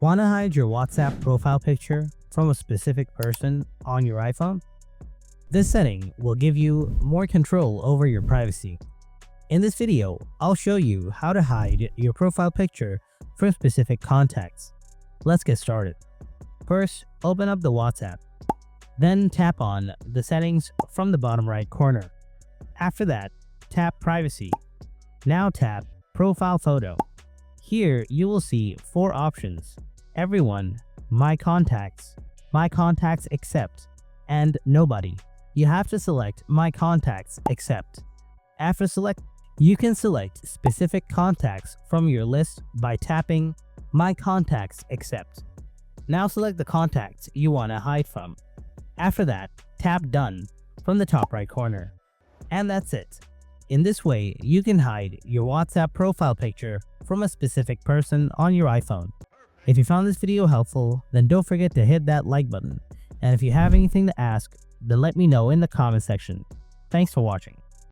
Want to hide your WhatsApp profile picture from a specific person on your iPhone? This setting will give you more control over your privacy. In this video, I'll show you how to hide your profile picture from specific contacts. Let's get started. First, open up the WhatsApp. Then tap on the settings from the bottom right corner. After that, tap Privacy. Now tap Profile Photo. Here you will see 4 options: Everyone, My Contacts Except, and Nobody. You have to select My Contacts Except. After select, you can select specific contacts from your list by tapping My Contacts Except. Now select the contacts you want to hide from. After that, tap Done from the top right corner. And that's it. In this way, you can hide your WhatsApp profile picture from a specific person on your iPhone. If you found this video helpful, then don't forget to hit that like button. And if you have anything to ask, then let me know in the comment section. Thanks for watching.